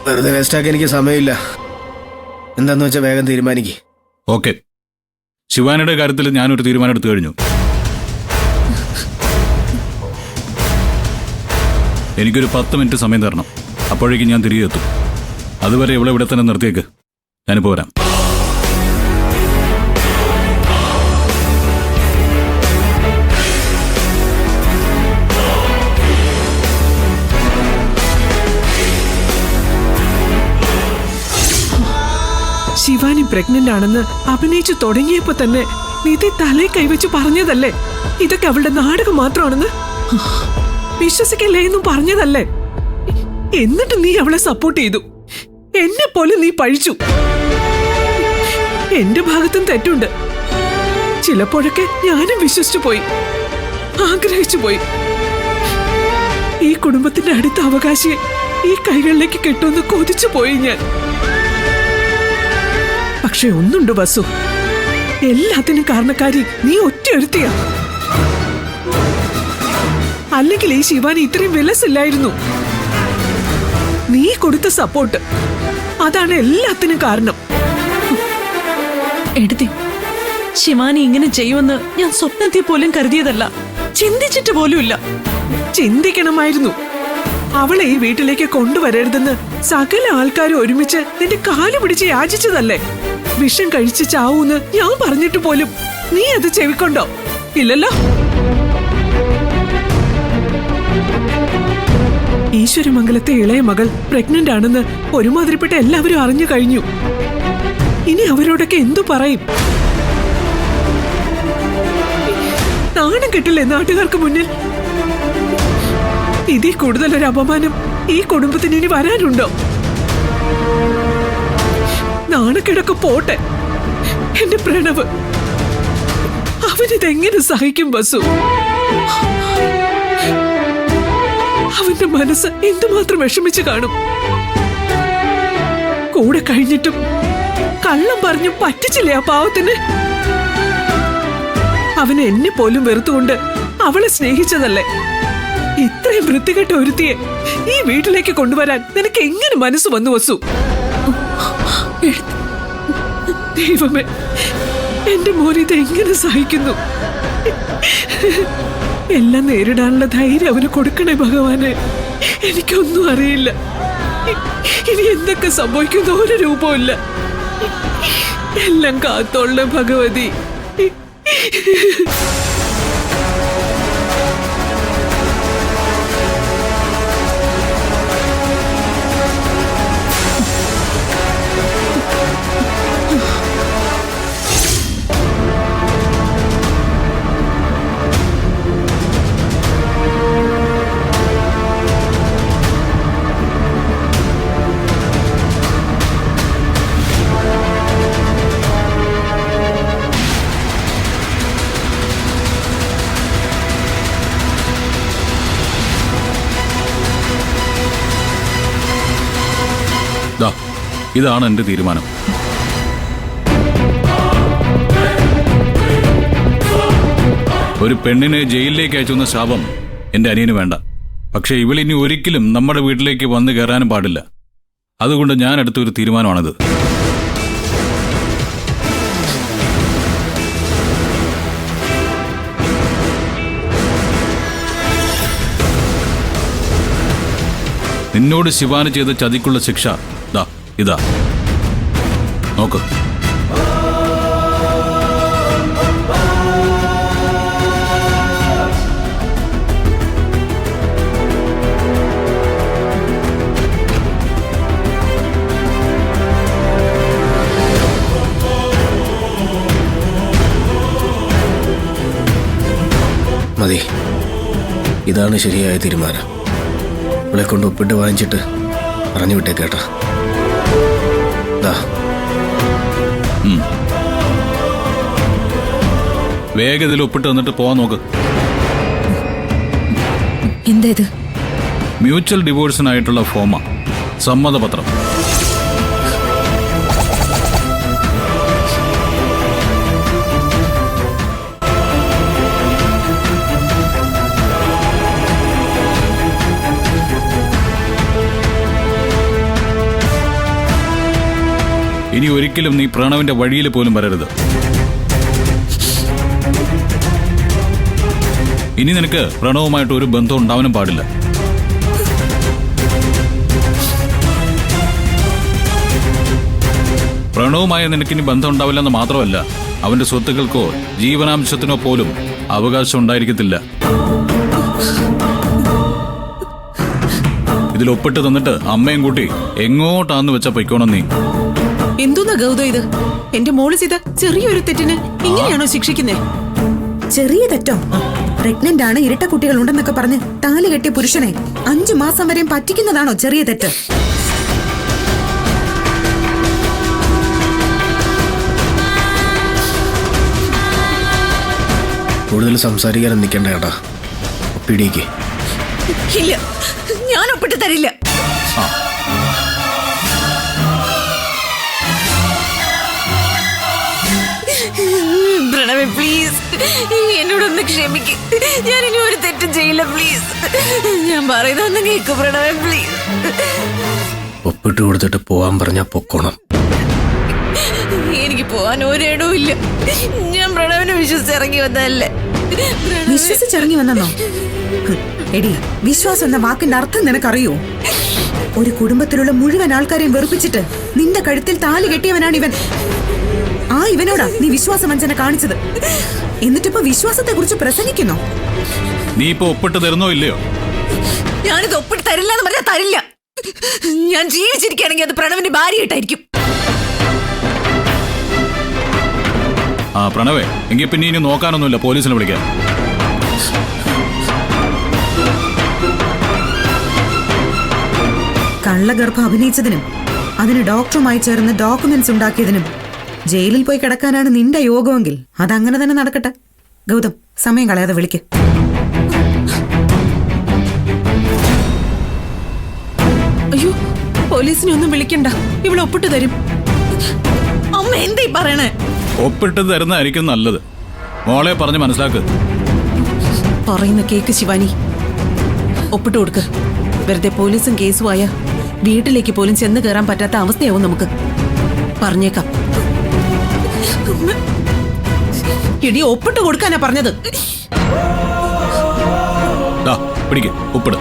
വെറുതെ വേസ്റ്റാക്കാൻ എനിക്ക് സമയമില്ല. എന്താന്ന് വെച്ചാൽ വേഗം തീരുമാനിക്കേ. ഓക്കെ, ശിവാനിയുടെ കാര്യത്തിൽ ഞാനൊരു തീരുമാനം എടുത്തു കഴിഞ്ഞു. എനിക്കൊരു 10 മിനിറ്റ് സമയം തരണം. അപ്പോഴേക്കും ഞാൻ തിരികെ എത്തും. അതുവരെ ഇവിടെ തന്നെ നിർത്തിയേക്ക്. ഞാനിപ്പോൾ വരാം. ശിവാനി പ്രഗ്നന്റ് ആണെന്ന് അഭിനയിച്ചു തുടങ്ങിയപ്പോ തന്നെ നിധി തലേ കൈവച്ച് പറഞ്ഞതല്ലേ ഇതൊക്കെ അവളുടെ നാടകം മാത്രമാണെന്ന്? വിശ്വസിക്കില്ലേ എന്നും പറഞ്ഞതല്ലേ? എന്നിട്ട് നീ അവളെ സപ്പോർട്ട് ചെയ്തു. എന്നെ പോലെ നീ പഴിച്ചു. എന്റെ ഭാഗത്തും തെറ്റുണ്ട്. ചിലപ്പോഴൊക്കെ ഞാനും വിശ്വസിച്ചു പോയി, ആഗ്രഹിച്ചു പോയി. ഈ കുടുംബത്തിന്റെ അടുത്ത അവകാശിയെ ഈ കൈകളിലേക്ക് കിട്ടുമെന്ന് കൊതിച്ചു പോയി ഞാൻ. പക്ഷെ ഒന്നുണ്ട് വസു, എല്ലാത്തിനും കാരണക്കാരി നീ ഒറ്റയൊരുത്തിയാ. അല്ലെങ്കിൽ ഈ ശിവാനി ഇത്രയും വിലസില്ലായിരുന്നു. നീ കൊടുത്ത സപ്പോർട്ട്, അതാണ് എല്ലാത്തിനും കാരണം. എടുത്തി, ശിവാനി ഇങ്ങനെ ചെയ്യുമെന്ന് ഞാൻ സ്വപ്നത്തിൽ പോലും കരുതിയതല്ല, ചിന്തിച്ചിട്ട് പോലുമില്ല. ചിന്തിക്കണമായിരുന്നു. അവളെ ഈ വീട്ടിലേക്ക് കൊണ്ടുവരരുതെന്ന് സകല ആൾക്കാരും ഒരുമിച്ച് നിന്റെ കാല് പിടിച്ച് യാചിച്ചതല്ലേ? വിഷം കഴിച്ച് ചാവൂന്ന് ഞാൻ പറഞ്ഞിട്ട് പോലും നീ അത് ചെവിക്കൊണ്ടോ? ഇല്ലല്ലോ. ഈശ്വരമംഗലത്തെ ഇളയ മകൾ പ്രഗ്നന്റ് ആണെന്ന് ഒരുമാതിരിപ്പെട്ട എല്ലാവരും അറിഞ്ഞു കഴിഞ്ഞു. ഇനി അവരോടൊക്കെ എന്തു പറയും? നാണം കെട്ടില്ലേ നാട്ടുകാർക്ക് മുന്നിൽ? ഇതിൽ കൂടുതലൊരു അപമാനം ഈ കുടുംബത്തിന് ഇനി വരാനുണ്ടോ? നാണക്കേടൊക്കെ പോട്ടെ. എന്റെ പ്രണവ്, അവനിതെങ്ങനെ സഹിക്കും വസു? അവന്റെ മനസ്സ് എന്തുമാത്രം വിഷമിച്ചു കാണും. കൂടെ കഴിഞ്ഞിട്ടും കള്ളം പറഞ്ഞു പറ്റിച്ചില്ലേ ആ പാവത്തിന്? അവന് എന്നെ പോലും വെറുത്തുകൊണ്ട് അവളെ സ്നേഹിച്ചതല്ലേ? ഇത്രയും വൃത്തികെട്ട ഒരുത്തിയെ ഈ വീട്ടിലേക്ക് കൊണ്ടുവരാൻ നിനക്ക് എങ്ങനെ മനസ്സ് വന്നു വസു? ദൈവമേ, എന്റെ മോനെ ഇതെങ്ങനെ സഹിക്കുന്നു? എല്ലാം നേരിടാനുള്ള ധൈര്യം അവന് കൊടുക്കണേ ഭഗവാനെ. എനിക്കൊന്നും അറിയില്ല. ഇനി എന്തൊക്കെ സംഭവിക്കുന്ന ഒരു രൂപമില്ല. എല്ലാം കാത്തോളെ ഭഗവതി. ഇതാണ് എന്റെ തീരുമാനം. ഒരു പെണ്ണിനെ ജയിലിലേക്ക് അയച്ചുന്ന ശാപം എന്റെ അനിയന് വേണ്ട. പക്ഷെ ഇവളിനി ഒരിക്കലും നമ്മുടെ വീട്ടിലേക്ക് വന്നു കയറാനും പാടില്ല. അതുകൊണ്ട് ഞാൻ എടുത്തൊരു തീരുമാനമാണിത്. നിന്നോട് ശിവാനി ചെയ്ത ചതിക്കുള്ള ശിക്ഷ ഇതാ നോക്ക്. മതി, ഇതാണ് ശരിയായ തീരുമാനം. ഇവളെ കൊണ്ട് ഒപ്പിട്ട് വാങ്ങിച്ചിട്ട് പറഞ്ഞു വിട്ടേക്കേട്ടാ. വേഗത്തിൽ ഒപ്പിട്ട് വന്നിട്ട് പോവാൻ നോക്ക്. എന്താ ഇത്? മ്യൂച്വൽ ഡിവോഴ്സിനായിട്ടുള്ള ഫോമാ, സമ്മതപത്രം. ഇനി ഒരിക്കലും നീ പ്രണവിന്റെ വഴിയിൽ പോലും വരരുത്. ഇനി നിനക്ക് പ്രണവുമായിട്ട് ഒരു ബന്ധം ഉണ്ടാവാനും പാടില്ല. പ്രണവുമായി നിനക്കിനി ബന്ധം ഉണ്ടാവില്ലെന്ന് മാത്രമല്ല, അവന്റെ സ്വത്തുക്കൾക്കോ ജീവനാംശത്തിനോ പോലും അവകാശം ഉണ്ടായിരിക്കത്തില്ല. ഇതിൽ ഒപ്പിട്ട് തന്നിട്ട് അമ്മയും കൂട്ടി എങ്ങോട്ടാന്ന് വെച്ചാ പൊയ്ക്കോണം നീ. എന്തോന്നാ ഗൗതം ഇത്? എന്റെ മോള് ചെയ്ത ചെറിയൊരു തെറ്റിന് ഇങ്ങനെയാണോ ശിക്ഷിക്കുന്നേ? ചെറിയ തെറ്റോ? പ്രഗ്നന്റ് ആണ്, ഇരട്ട കുട്ടികൾ ഉണ്ടെന്നൊക്കെ പറഞ്ഞ് താലി കെട്ടിയ പുരുഷനെ 5 മാസം വരെയും പറ്റിക്കുന്നതാണോ ചെറിയ തെറ്റ്? കൂടുതൽ സംസാരിക്കാനും നിൽക്കണ്ട കേട്ടാ. പിടിക്ക്. ഇല്ല, ഞാൻ ഒപ്പിട്ട് തരില്ല. പ്രണവേ പ്ലീസ്, എന്നോടൊന്ന് ക്ഷമിക്ക്. ഞാൻ ഇനി ഒരു തെറ്റും ചെയ്യില്ല പ്ലീസ്. ഞാൻ പറയുന്നൊന്ന് കേക്ക് പ്രണവേ പ്ലീസ്. ഒപ്പിട്ട് കൊടുത്തിട്ട് പോവാൻ പറഞ്ഞാ പൊക്കോണം. എനിക്ക് പോവാൻ ഒരിടവും ഇല്ല. ഞാൻ പ്രണവിനെ വിശ്വസിച്ചിറങ്ങി വന്നതല്ലേ. വിശ്വസിച്ചിറങ്ങി വന്നോ? എടി, വിശ്വാസം എന്ന വാക്കിന്റെ അർത്ഥം നിനക്കറിയോ? ഒരു കുടുംബത്തിലുള്ള മുഴുവൻ ആൾക്കാരെയും വെറുപ്പിച്ചിട്ട് നിന്റെ കഴുത്തിൽ താലി കെട്ടിയവനാണ് ഇവൻ. ആ ഇവനോടാ നീ വിശ്വാസവഞ്ചന കാണിച്ചത്. എന്നിട്ടിപ്പോ വിശ്വാസത്തെ കുറിച്ച് പ്രസംഗിക്കുന്നോ? നീ ഇപ്പൊ ഒപ്പിട്ട് തരുന്നോ ഇല്ലയോ? ഞാനിത് ഒപ്പിട്ട് തരില്ല എന്ന് പറഞ്ഞാൽ തരില്ല. ഞാൻ ജീവിച്ചിരിക്കുകയാണെങ്കിൽ അത് പ്രണവിന്റെ ഭാര്യയായിട്ടായിരിക്കും. ആ പ്രണവേ, എങ്കിൽ പിന്നെ ഇനി നോക്കാനൊന്നുമില്ല, പോലീസിനെ വിളിക്കാം. കള്ളഗർഭം അഭിനയിച്ചതിനും അതിന് ഡോക്ടറുമായി ചേർന്ന് ഡോക്യുമെന്റ്സ് ഉണ്ടാക്കിയതിനും ജയിലിൽ പോയി കിടക്കാനാണ് നിന്റെ യോഗമെങ്കിൽ അതങ്ങനെ തന്നെ നടക്കട്ടെ. ഗൗതം, സമയം കളയാതെ വിളിക്ക്. അയ്യോ, പോലീസിനെ ഒന്നും വിളിക്കണ്ട, ഇവിടെ ഒപ്പിട്ട് തരും. അമ്മ എന്തേ പറയണേ? ഒപ്പിട്ട് തരുന്നതായിരിക്കും നല്ലത്. മോളെ പറഞ്ഞ് മനസ്സിലാക്ക്. പറയുന്ന കേക്ക് ശിവാനി. ഒപ്പിട്ട് കൊടുക്ക്. വെറുതെ പോലീസും കേസുമായ വീട്ടിലേക്ക് പോലും ചെന്ന് കയറാൻ പറ്റാത്ത അവസ്ഥയാവും നമുക്ക്. പറഞ്ഞേക്കാം. ഇടി, ഒപ്പിട്ട് കൊടുക്കാനാ പറഞ്ഞത്. പിടിക്ക്, ഒപ്പിട്.